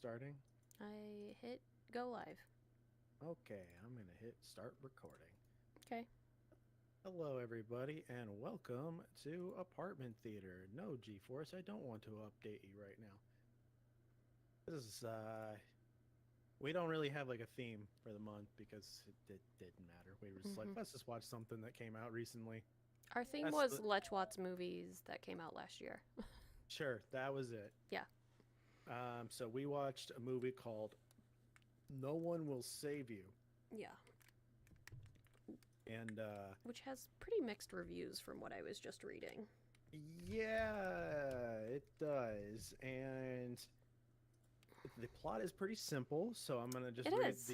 starting? I hit go live. Okay, I'm gonna hit start recording. Okay. Hello, everybody, and welcome to Apartment Theater. No, G-Force, I don't want to update you right now. This is, we don't really have like a theme for the month because it didn't matter. We were just like, let's just watch something that came out recently. Our theme That's was the, Let's Watch movies that came out last year. sure, that was it. Yeah. So we watched a movie called No One Will Save You. Yeah. And, Which has pretty mixed reviews from what I was just reading. yeah, it does. And the plot is pretty simple, so I'm gonna just It read is.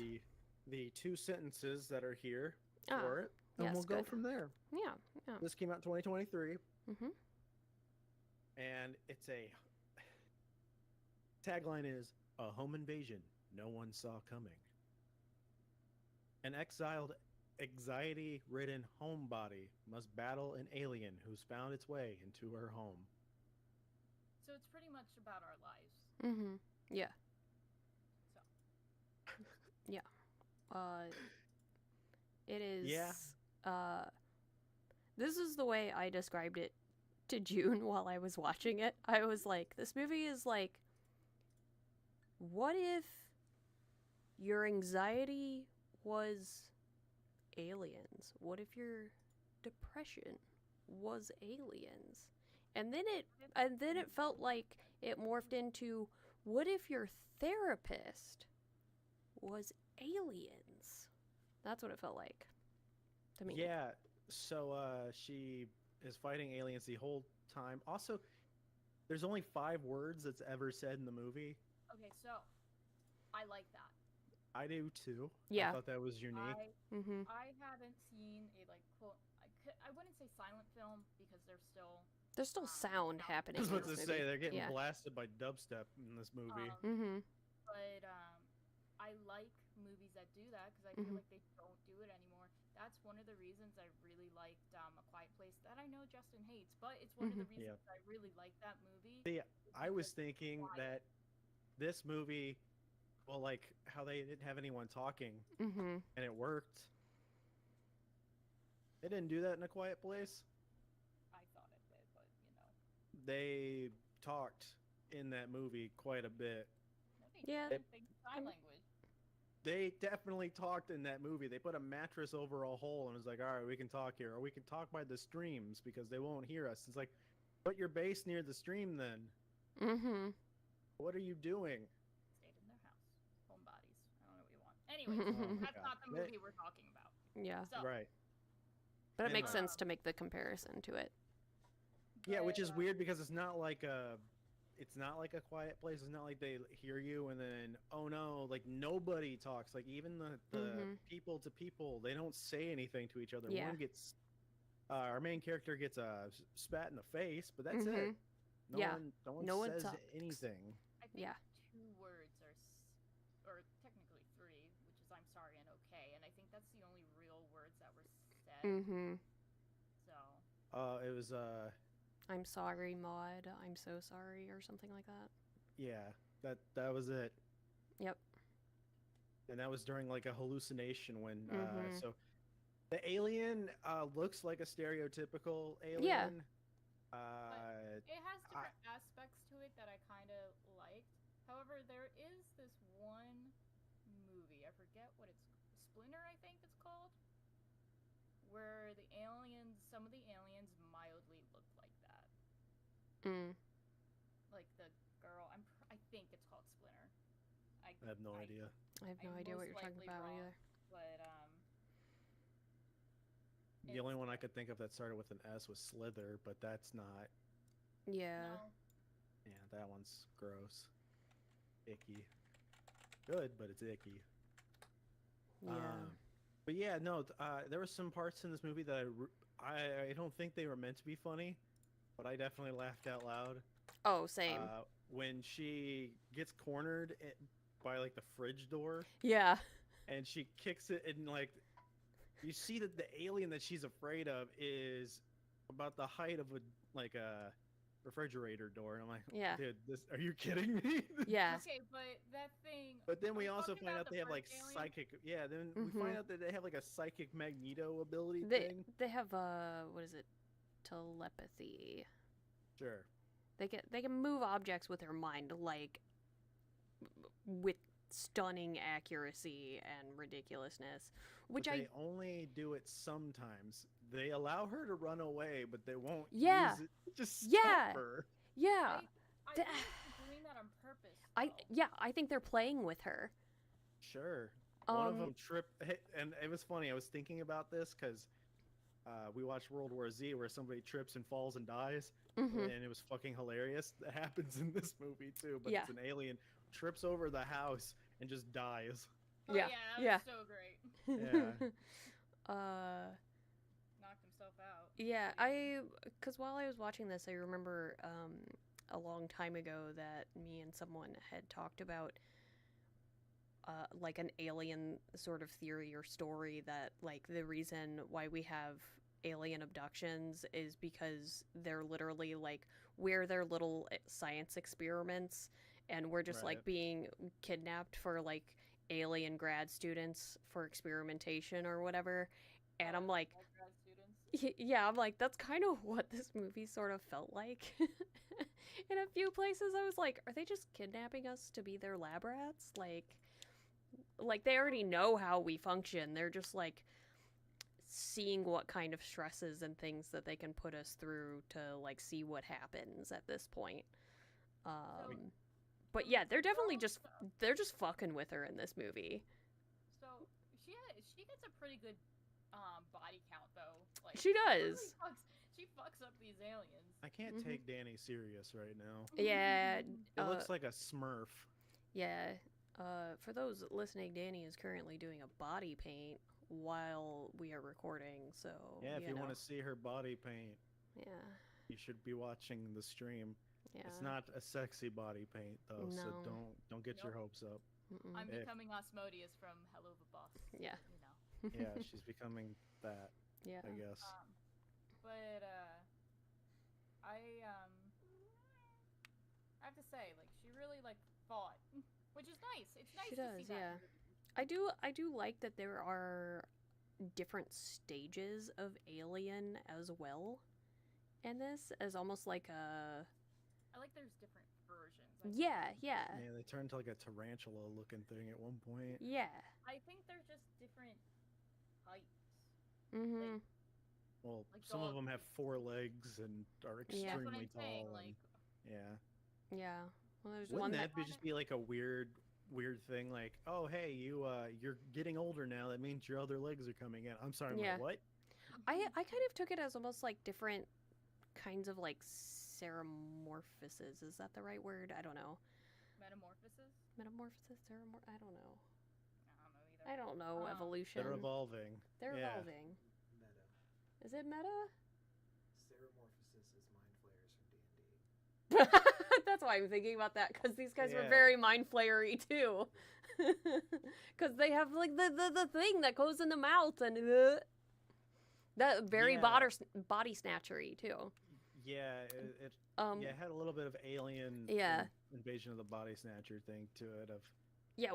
the two sentences that are here Ah, for it, and yes, we'll go good. from there. Yeah, yeah. This came out 2023, Mm-hmm. and it's a tagline is a home invasion no one saw coming. An exiled, anxiety-ridden homebody must battle an alien who's found its way into her home. So it's pretty much about our lives. Mm-hmm. Yeah. So Yeah. It is. Yeah. This is the way I described it to June while I was watching it. I was like, this movie is like, what if your anxiety was aliens? What if your depression was aliens? And then it felt like it morphed into, what if your therapist was aliens? That's what it felt like to me. Yeah, so she is fighting aliens the whole time. Also, there's only 5 words that's ever said in the movie. okay, so I like that. I do too. Yeah. I thought that was unique. I haven't seen a like quote. I wouldn't say silent film because There's still sound I happening. was in about to this say movie. they're getting Yeah. blasted by dubstep in this movie. But I like movies that do that because I feel like they don't do it anymore. That's one of the reasons I really liked A Quiet Place that I know Justin hates, but it's one of the reasons I really like that movie. See, I was thinking that this movie, well, like how they didn't have anyone talking, and it worked. They didn't do that in A Quiet Place. I thought it did, but you know. They talked in that movie quite a bit. Yeah. They sign language. They definitely talked in that movie. They put a mattress over a hole and was like, all right, we can talk here. Or we can talk by the streams because they won't hear us. It's like, put your base near the stream then. What are you doing? Stayed in their house. Homebodies. I don't know what you want. Anyway, that's not the movie we're talking about. Yeah. So, Right. But it makes sense to make the comparison to it. Yeah, which is weird because it's not like a Quiet Place. It's not like they hear you and then, oh no, like nobody talks. Like even the people to people, they don't say anything to each other. Yeah. One gets, our main character gets a spat in the face, but that's it. No one says talks. anything. I think 2 words or technically 3, which is I'm sorry and okay, and I think that's the only real words that were said. So. It was I'm sorry, Maud. I'm so sorry, or something like that. Yeah, that was it. Yep. And that was during like a hallucination when so the alien looks like a stereotypical alien. But it has different aspects to it that I kind of liked. However, there is this one movie, I forget what it's, Splinter I think it's called, where some of the aliens mildly looked like that. Like the girl, I think it's called Splinter. I have no idea. I have no idea what you're talking about either. But the only one I could think of that started with an S was Slither, but that's not. Yeah. No. Yeah, that one's gross. Icky. Good, but it's icky. Yeah. But yeah, no, there were some parts in this movie that I don't think they were meant to be funny, but I definitely laughed out loud. Oh, same. When she gets cornered by like the fridge door. Yeah. And she kicks it, and like you see that the alien that she's afraid of is about the height of a refrigerator door, and I'm like, Yeah. dude, are you kidding me? Yeah. Okay, but that thing. But then are we you also talking find about out the they have like first alien? psychic. Yeah, then we Mhm. find out that they have like a psychic Magneto ability They thing. they have what is it? Telepathy. Sure. They can move objects with their mind, like with stunning accuracy and ridiculousness, which But I they only do it sometimes. They allow her to run away, but they won't Yeah. use it. Just stop Yeah. her. yeah. I Th- think they're doing that on purpose. I think they're playing with her. Sure. One of Um them tripped, and it was funny. I was thinking about this because we watched World War Z, where somebody trips and falls and dies, mhm. and it was fucking hilarious. That happens in this movie too, but Yeah. it's an alien trips over the house and just dies. Oh, Yeah. yeah, that was so great. Yeah. Knocked himself out. Yeah, cuz while I was watching this, I remember a long time ago that me and someone had talked about like an alien sort of theory or story, that like the reason why we have alien abductions is because they're literally like, we're their little science experiments, and we're just like Right. being kidnapped for like alien grad students for experimentation or whatever. And I'm like, All grad students. yeah, I'm like, that's kind of what this movie sort of felt like. In a few places, I was like, are they just kidnapping us to be their lab rats? Like they already know how we function. They're just like seeing what kind of stresses and things that they can put us through to like see what happens at this point. But yeah, they're definitely just fucking with her in this movie. So she gets a pretty good body count though. Like She does. She fucks up these aliens. I can't take Dani serious right now. Yeah. It looks like a Smurf. Yeah. For those listening, Dani is currently doing a body paint while we are recording, so Yeah, if you know. want to see her body paint, Yeah. you should be watching the stream. Yeah. It's not a sexy body paint though, so No. don't get your hopes up. Mm-mm. I'm If- becoming Osmodius from Hello the Boss. Yeah. You know. Yeah, she's becoming that, Yeah. I guess. But I have to say, like, she really like fought, which is nice. It's nice She to does, see that. yeah. I do like that there are different stages of alien as well in this, as almost like a I like there's different versions. yeah. Yeah, they turned to like a tarantula looking thing at one point. Yeah. I think they're just different heights. Mm-hmm. Well, Like some of dog- them have 4 legs and are Yeah. That's what extremely I'm saying. tall. Like, Yeah. Yeah. Well, there's Wouldn't one that just be like a weird thing? Like, oh hey, you're getting older now. That means your other legs are coming in. I'm sorry, Yeah. my what? I kind of took it as almost like different kinds of like ceramorphosis. Is that the right word? I don't know. metamorphosis. Metamorphosis, I don't know. I don't know either. Evolution. They're evolving. They're Yeah. evolving. Meta. Is it meta? Ceramorphosis is mind flayers from D&D. That's why I'm thinking about that, because these guys were Yeah. very mind flayery too. Because they have like the thing that goes in the mouth and that very Yeah. body snatchery too. Yeah, it Yeah, it had a little bit of alien Yeah. invasion of the body snatcher thing to it. Of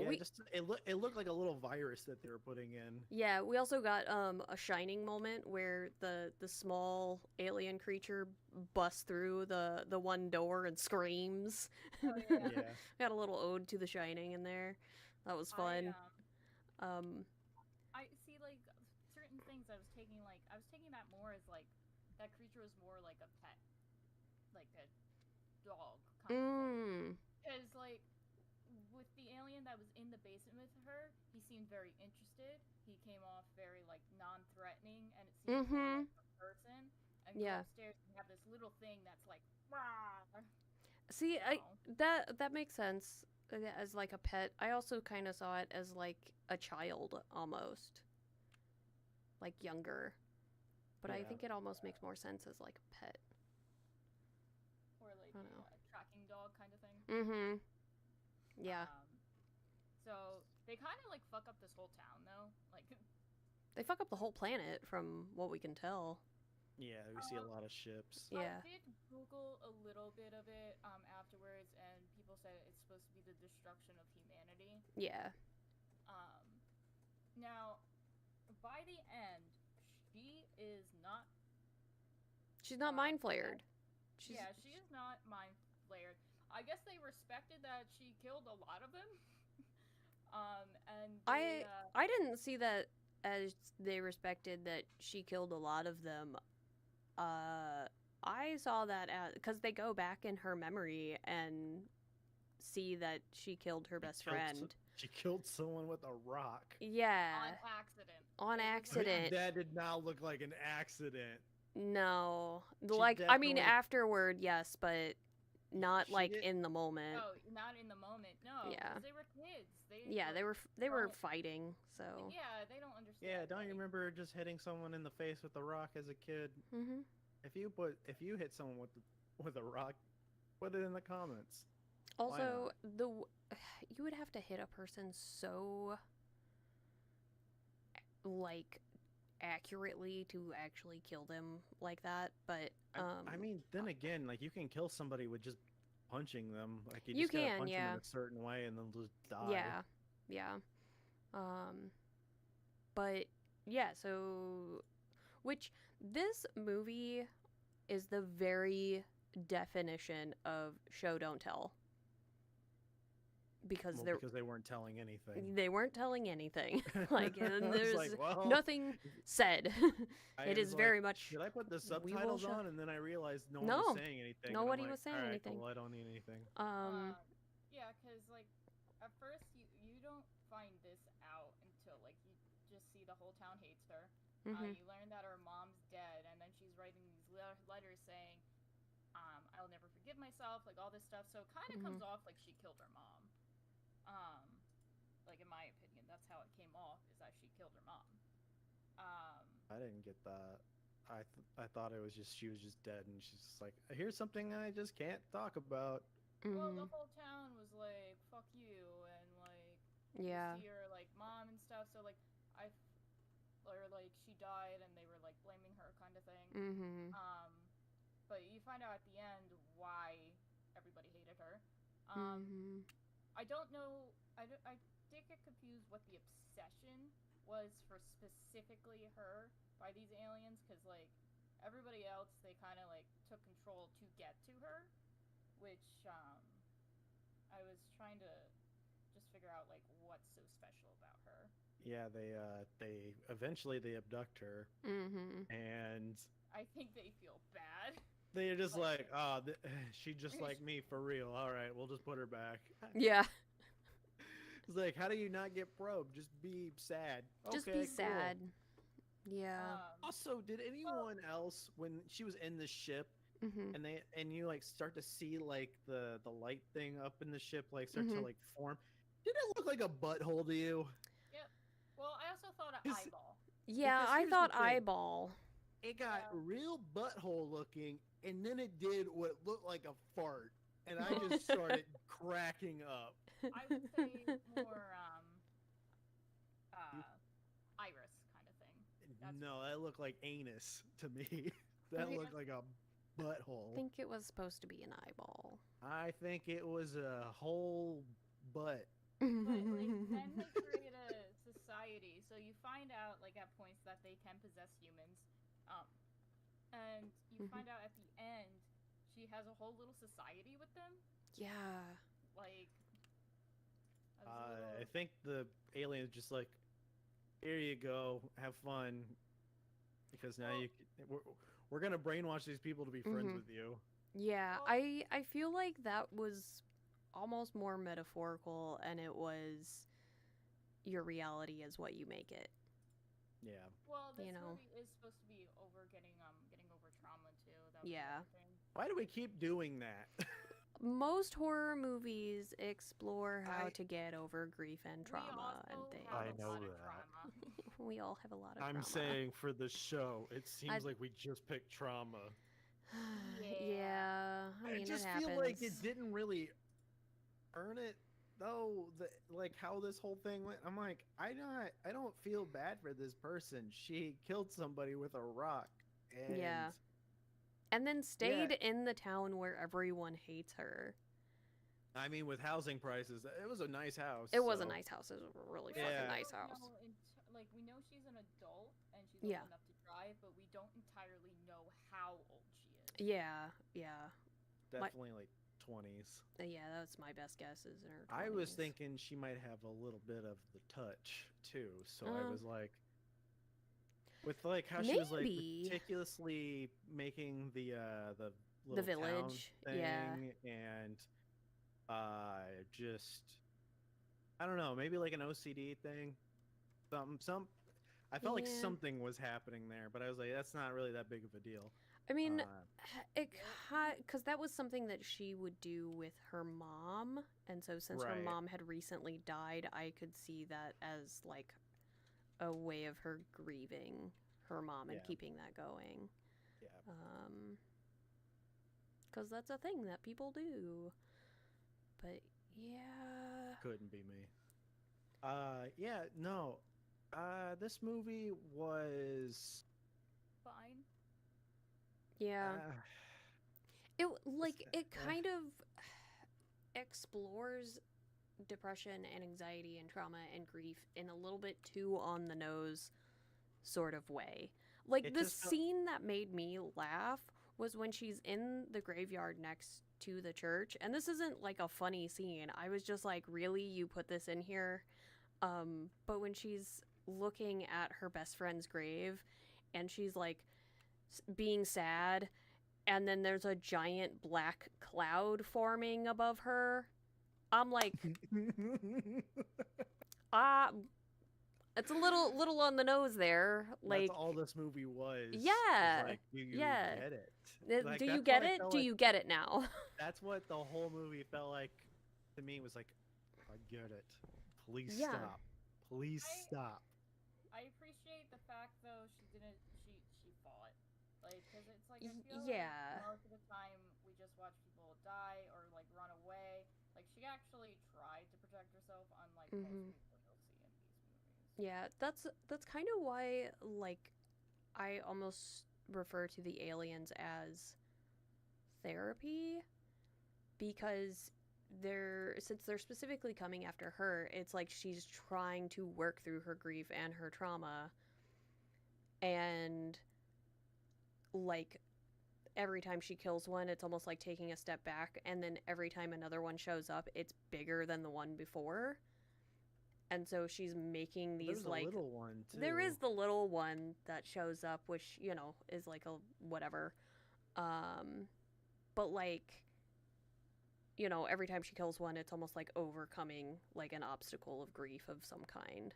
we just it looked like a little virus that they were putting in. we also got a Shining moment where the small alien creature busts through the one door and screams. Oh, yeah. Yeah. Got a little ode to The Shining in there. That was fun. I see, like, certain things I was taking that more as, like, that creature was more like a pet. Like a dog kind of thing. Because, like, with the alien that was in the basement with her, he seemed very interested. He came off very, like, non-threatening, and it seemed more like a person. And go Yeah. upstairs and have this little thing that's like, "Rah!" See, No. that makes sense as like a pet. I also kind of saw it as like a child almost, like younger. But I Yeah. think it almost makes more sense as like a pet. Or like I don't know. a tracking dog kind of thing. Mm-hmm. Yeah. So they kind of like fuck up this whole town though. Like, They fuck up the whole planet from what we can tell. Yeah, we see a lot of ships. Yeah. I did Google a little bit of it afterwards, and people said it's supposed to be the destruction of humanity. Yeah. Now, by the end, she is not. She's not mind flared. Yeah, she is not mind flared. I guess they respected that she killed a lot of them. And they, I didn't see that as they respected that she killed a lot of them. I saw that as because they go back in her memory and see that she killed her best friend. She killed someone with a rock. Yeah. On accident. On accident. That did not look like an accident. No. She Like, I mean, definitely- afterward, yes, but not She like did- in the moment. Oh, not in the moment. No. Yeah. 'Cause they were kids. Yeah, they were fighting, so. Yeah, they don't understand. Yeah, don't you remember just hitting someone in the face with a rock as a kid? Mm-hmm. If you hit someone with a rock, put it in the comments. Also, you would have to hit a person so like accurately to actually kill them like that. But I mean, then again, like you can kill somebody with just punching them. Like you You just gotta can, punch them yeah. in a certain way and they'll just die. yeah. But yeah, so which this movie is the very definition of show don't tell. Because Well, because they weren't telling anything. they weren't telling anything. Like, and I was there's like, well, nothing said. It was is very like, much. Should I put the we will subtitles show- on? And then I realized no one No. was saying anything. and I'm Nobody like, was saying "All right, anything." Cool, I don't need anything. Yeah, because like at first you don't find this out until like you just see the whole town hates her. Mhm. You learn that her mom's dead, and then she's writing these letters saying, "I'll never forgive myself," like all this stuff. So it kind of comes off like she killed her mom. Like in my opinion, that's how it came off, is that she killed her mom. I didn't get that. I thought it was just she was just dead, and she's just like, here's something I just can't talk about. Well, Mhm. the whole town was like, "Fuck you," and like, Yeah. see her like mom and stuff. So like, or like she died, and they were like blaming her, kind of thing. Mhm. But you find out at the end why everybody hated her. Mhm. I don't know. I did get confused what the obsession was for specifically her by these aliens, because like everybody else, they kind of like took control to get to her, which I was trying to just figure out like what's so special about her. Yeah, they eventually they abduct her, Mhm. and I think they feel bad. they're just Like- like, oh, she just like me for real. All right, we'll just put her back. Yeah. It's like, how do you not get probed? Just be sad. Just Okay, be cool. sad. Yeah. Also, did anyone else, when she was in the ship, Mhm. and you like start to see like the light thing up in the ship like start to Mhm. like form, did it look like a butthole to you? Yep. Well, I also thought an Is- eyeball. Yeah, because I here's the thought thing. eyeball. It got Yeah. real butthole looking, and then it did what looked like a fart, and I just started cracking up. I would say more iris kind of thing. That's No, that looked like anus to me. That Right. looked like a I butthole. think it was supposed to be an eyeball. I think it was a whole butt. But like then they create a society, so you find out like at points that they can possess humans, and you Mhm. find out at the end she has a whole little society with them. Yeah. Like, I was a I little- think the alien's just like, here you go, have fun, because now Well- we're gonna brainwash these people to be friends Mhm. with you. Yeah, Well- I feel like that was almost more metaphorical, and it was your reality is what you make it. Yeah. well, this you know. movie is supposed to be over getting over trauma too. That was the Yeah. other thing. Why do we keep doing that? Most horror movies explore how I- to get over grief and We trauma and also things. have I a know lot of that. trauma. We all have a lot of I'm trauma. saying for the show, it seems I'd- like we just picked trauma. Yeah, I mean, I just it feel like it happens. didn't really earn it though. Like how this whole thing went. I'm like, I don't feel bad for this person. She killed somebody with a rock. And Yeah. and then stayed in the town where everyone hates her. I mean, with housing prices, it was a nice house. It was a nice house. It was a really fucking nice house. Like, we know she's an adult and she's old enough to drive, but we don't entirely know how old she is. Yeah. Definitely like 20s. Yeah, that's my best guess is in her 20s. I was thinking she might have a little bit of the touch too, so I was like, with like how she was like meticulously making the village thing, and just I don't know, maybe like an OCD thing, I felt like something was happening there, but I was like, that's not really that big of a deal. I mean, because that was something that she would do with her mom, and so since her mom had recently died, I could see that as like a way of her grieving her mom and keeping that going. Yeah. Because that's a thing that people do. But yeah. Couldn't be me. No. This movie was fine. Yeah. It kind of explores depression and anxiety and trauma and grief in a little bit too on the nose sort of way. Like, the scene that made me laugh was when she's in the graveyard next to the church, and this isn't like a funny scene. I was just like, really, you put this in here? But when she's looking at her best friend's grave and she's like being sad, and then there's a giant black cloud forming above her, I'm like, it's a little on the nose there. Like, that's all this movie was. Yeah. Like, do you get it? Like, do you get it? Do you get it now? That's what the whole movie felt like to me. Was like, I get it. Please stop. Please stop. I appreciate the fact though she fought. Like, because it's like, I feel like most of the time we just watch people die or like run away. Like, she actually tried to protect herself, unlike most people you'll see in these movies. Yeah, that's kind of why, like, I almost refer to the aliens as therapy, because since they're specifically coming after her, it's like she's trying to work through her grief and her trauma, and like every time she kills one, it's almost like taking a step back, and then every time another one shows up, it's bigger than the one before. And so she's making these, like, little one too. There is the little one that shows up, which, you know, is like a whatever. But like, you know, every time she kills one, it's almost like overcoming like an obstacle of grief of some kind.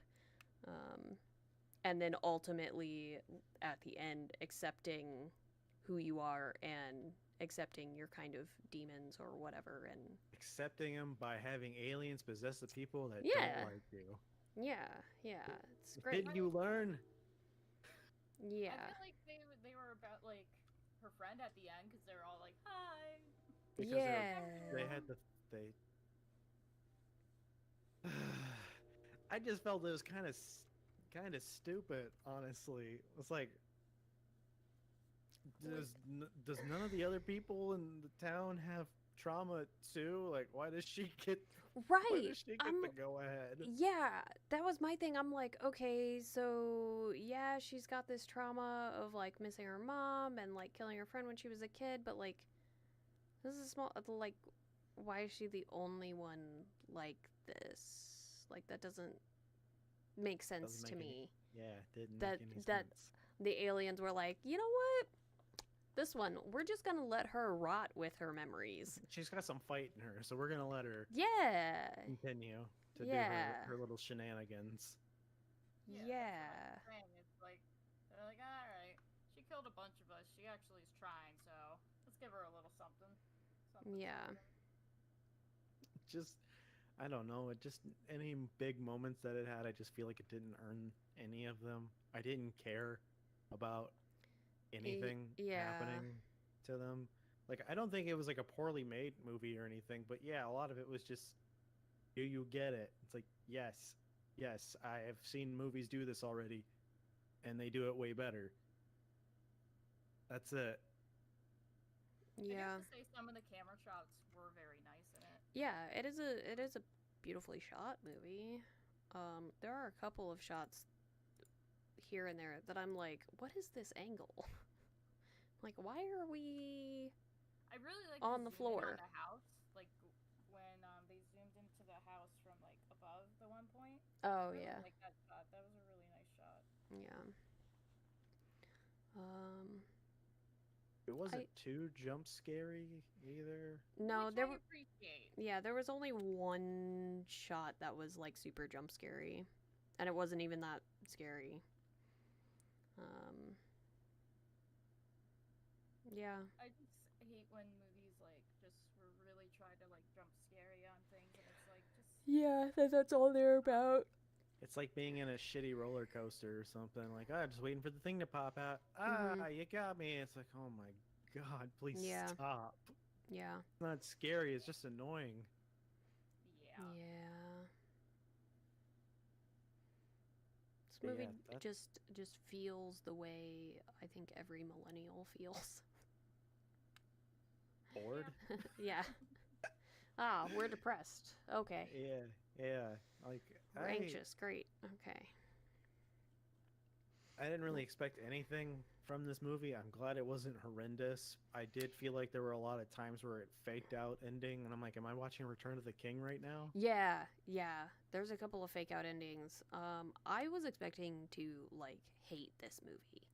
And then ultimately at the end accepting who you are and accepting your kind of demons or whatever, and accepting them by having aliens possess the people that don't like you. Yeah, it's great. Did you learn? Yeah. I feel like they were about like her friend at the end, because they're all like, hi. Because they had I just felt it was kind of stupid, honestly. It's like, does none of the other people in the town have trauma too? Like, why does she get the go ahead? Yeah, that was my thing. I'm like, okay, so yeah, she's got this trauma of like missing her mom and like killing her friend when she was a kid, but like, this is small. Like, why is she the only one like this? Like, that doesn't make sense to me. Didn't make any sense. The aliens were like, you know what? This one, we're just gonna let her rot with her memories. She's got some fight in her, so we're gonna let her continue to do her little shenanigans. Yeah. It's like, they're like, all right, she killed a bunch of us. She actually is trying, so let's give her a little something. Just, I don't know. It just, any big moments that it had, I just feel like it didn't earn any of them. I didn't care about anything happening to them. Like, I don't think it was like a poorly made movie or anything, but yeah, a lot of it was just, do you get it? It's like, yes, I have seen movies do this already, and they do it way better. That's it. Yeah. I have to say some of the camera shots were very nice in it. Yeah, it is a beautifully shot movie. There are a couple of shots here and there that I'm like, what is this angle? Like, why are we I really like on the zoom in floor? on the house, like when they zoomed into the house from like above the one point. Oh, I really yeah. like that shot. That was a really nice shot. Yeah. It wasn't too jump scary either. No, Which there I were. appreciate. Yeah, there was only one shot that was like super jump scary, and it wasn't even that scary. Yeah. I just hate when movies like just really try to like jump scary on things, and it's like just Yeah, that's all they're about. It's like being in a shitty roller coaster or something. Like, just waiting for the thing to pop out. You got me. It's like, oh my god, please Yeah. stop. Yeah. It's not scary. It's just annoying. yeah. Yeah. This But movie yeah, just feels the way I think every millennial feels. Bored? Yeah. Ah, we're depressed. Okay. Yeah. Like, We're anxious. Great. Okay. I didn't really expect anything from this movie. I'm glad it wasn't horrendous. I did feel like there were a lot of times where it faked out ending, and I'm like, am I watching Return of the King right now? Yeah. There's a couple of fake out endings. I was expecting to like hate this movie,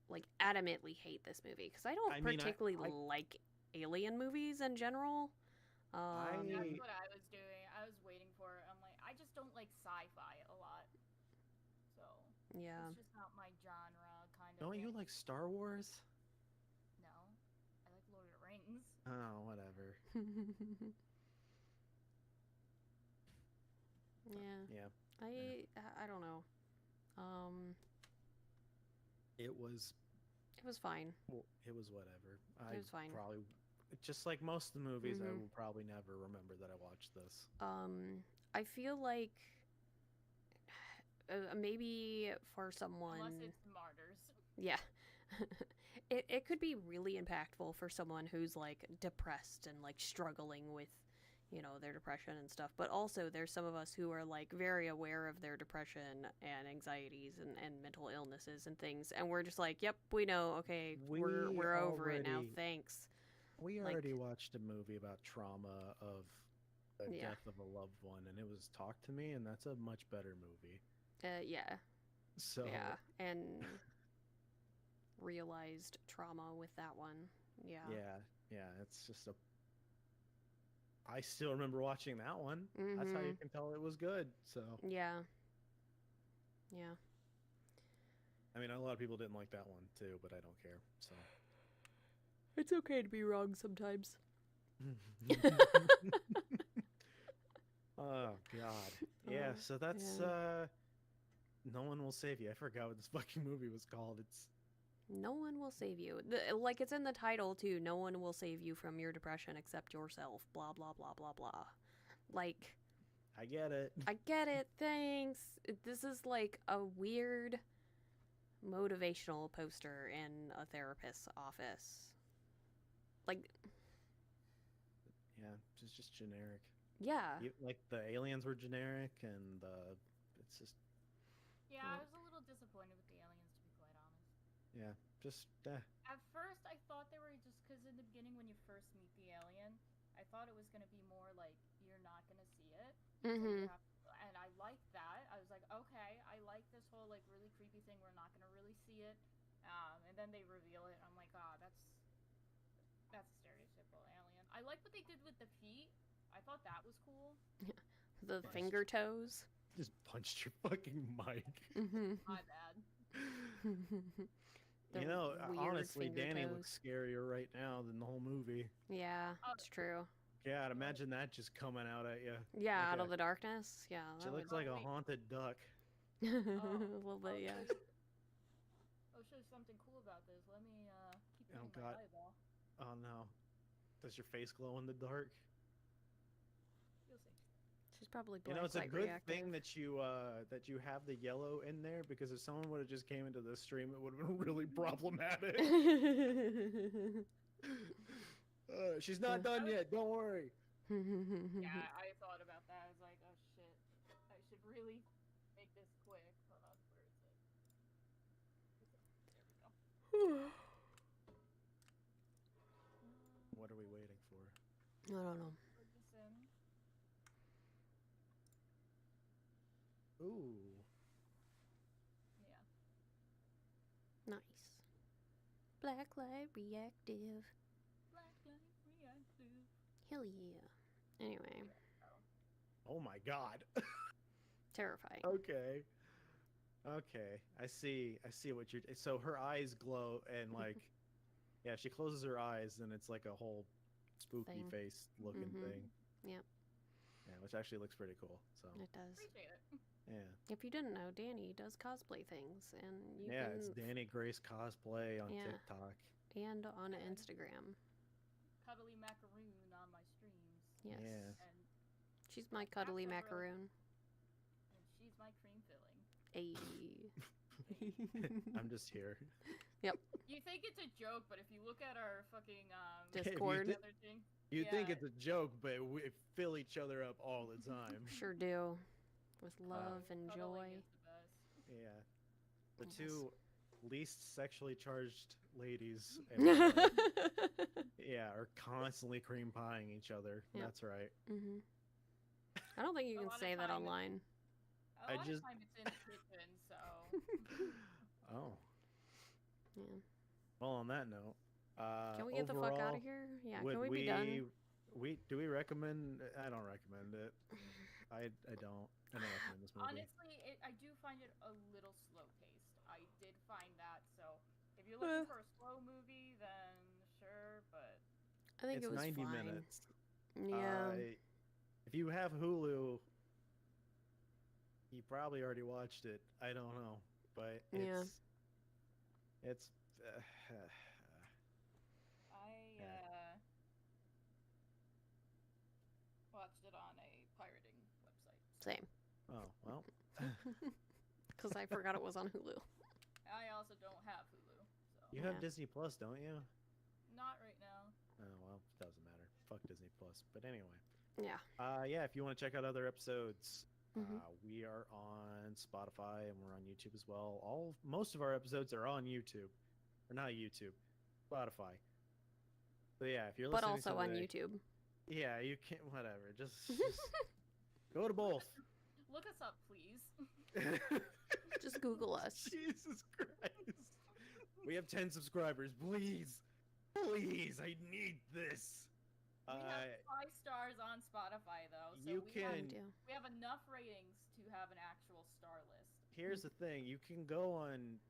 like adamantly hate this movie, because I don't particularly like alien movies in general. That's what I was doing. I was waiting for it. I'm like, I just don't like sci-fi a lot. So Yeah. it's just not my genre kind of. Don't you like Star Wars? No, I like Lord of the Rings. Oh, whatever. Yeah. I don't know. It was fine. Well, it was whatever. It was fine. Probably, just like most of the movies, I Mhm. will probably never remember that I watched this. I feel like maybe for someone. Unless it's Martyrs. Yeah. It could be really impactful for someone who's like depressed and like struggling with, you know, their depression and stuff. But also there's some of us who are like very aware of their depression and anxieties and mental illnesses and things, and we're just like, yep, we know, okay, we're over it now, thanks. We already watched a movie about trauma of the death of a loved one, and it was Talk to Me, and that's a much better movie. Yeah. So yeah, and realized trauma with that one. Yeah. It's just I still remember watching that one. That's how you can tell it was good. So yeah. I mean, a lot of people didn't like that one too, but I don't care. So it's okay to be wrong sometimes. Oh god. Yeah, so that's No One Will Save You. I forgot what this fucking movie was called. It's No One Will Save You. Like, it's in the title, too. No one will save you from your depression except yourself. Blah, blah, blah, blah, blah. Like... I get it. I get it. Thanks. This is, like, a weird motivational poster in a therapist's office. Like... Yeah, it's just generic. Yeah. Like, the aliens were generic, and it's just... Yeah, I was a little disappointed with the aliens, to be quite honest. Yeah, just... At first, I thought they were just... Because in the beginning, when you first meet the alien, I thought it was going to be more like, you're not going to see it. Mm-hmm. And I liked that. I was like, okay, I like this whole, like, really creepy thing. We're not going to really see it. And then they reveal it, and I'm like, that's a stereotypical alien. I like what they did with the feet. I thought that was cool. The finger toes. Just punched your fucking mic. Mm-hmm. My bad. You know, honestly, Dani looks scarier right now than the whole movie. Yeah, it's true. Yeah, I'd imagine that just coming out at you. Yeah, out of the darkness. Yeah. She looks like a haunted duck. A little bit, yeah. I'll show you something cool about this. Let me keep Oh, my God. eyeball. Oh no. Does your face glow in the dark? You'll see. She's probably You know, it's a quite good reactive. thing that you have the yellow in there, because if someone would have just came into this stream, it would have been really problematic. She's not done yet. Don't worry. Yeah, I thought about that. I was like, oh shit, I should really make this quick. Hold on, where is it? There we go. What are we waiting for? I don't know. Plug this in. Ooh. Yeah. Nice. Blacklight reactive. Blacklight reactive. Hell yeah. Anyway, Oh my god. terrifying. Okay. Okay. I see what you're. So her eyes glow and like, yeah, she closes her eyes and it's like a whole spooky Thing. face looking Mhm. thing. Yep. Yeah, which actually looks pretty cool. So It does. Appreciate it. yeah. If you didn't know, Dani does cosplay things, and you Yeah, can it's Dani Grace cosplay on Yeah. TikTok. and on Yeah. Instagram. Cuddly macaroon on my streams. Yes. Yeah. And She's my cuddly That's a real- macaroon. she's my cream filling. Ayy. I'm just here. You think it's a joke, but if you look at our fucking Discord. did- other thing, You think Yeah. it's a joke, but we fill each other up all the time. Sure do. With love and cuddling joy. is the best. Yeah. The Yes. two least sexually charged ladies yeah, are constantly cream pieing each other. Yep. That's right. Mhm. I don't think you A can lot of say that time it- online. A lot just- of time it's in the kitchen, so Oh. Yeah. Well, on that note, Can we get the fuck out overall, of here? Yeah, would can we be done? do we recommend? I don't recommend it. I don't recommend this movie. honestly, I do find it a little slow paced. I did find that. So if you're looking for a slow movie, then sure, but I think It's it was 90 fine. minutes. Yeah. If you have Hulu, you probably already watched it. I don't know, but Yeah. it's I Yeah. watched it on a pirating website. Same. oh well. Because I forgot it was on Hulu. I also don't have Hulu, so You have Yeah. Disney Plus, don't you? not right now. Oh well, doesn't matter. Fuck Disney Plus. But anyway, Yeah. yeah. If you want to check out other episodes, Mhm. we are on Spotify and we're on YouTube as well. Most of our episodes are on YouTube, or not YouTube, Spotify. So yeah, if you're But listening also to on the- YouTube. yeah, you can't. Whatever. Just go to both. Look us up, please. Just Google us. Jesus Christ. We have 10 subscribers. Please. Please. I need this. We have 5 stars on Spotify though, so You we can- have, We do. we have enough ratings to have an actual star list. Here's the thing. You can go on.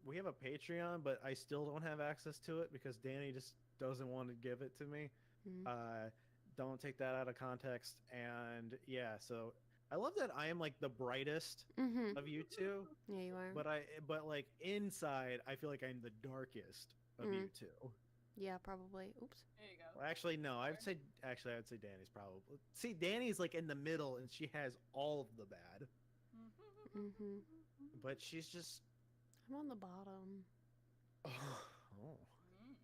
We have a Patreon, but I still don't have access to it because Dani just doesn't want to give it to me. Mhm. Don't take that out of context. And yeah, so I love that I am like the brightest Mhm. of you two, Yeah, you are. but like inside, I feel like I'm the darkest of Mm. you two. Yeah, probably. Oops. There you go. Well, actually, no. I would say Dani's probably. See, Dani's like in the middle, and she has all of the bad, Mhm. but she's just. I'm on the bottom. Oh. Mm.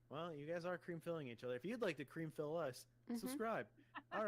Well, you guys are cream filling each other. If you'd like to cream fill us, Mhm. subscribe. All right.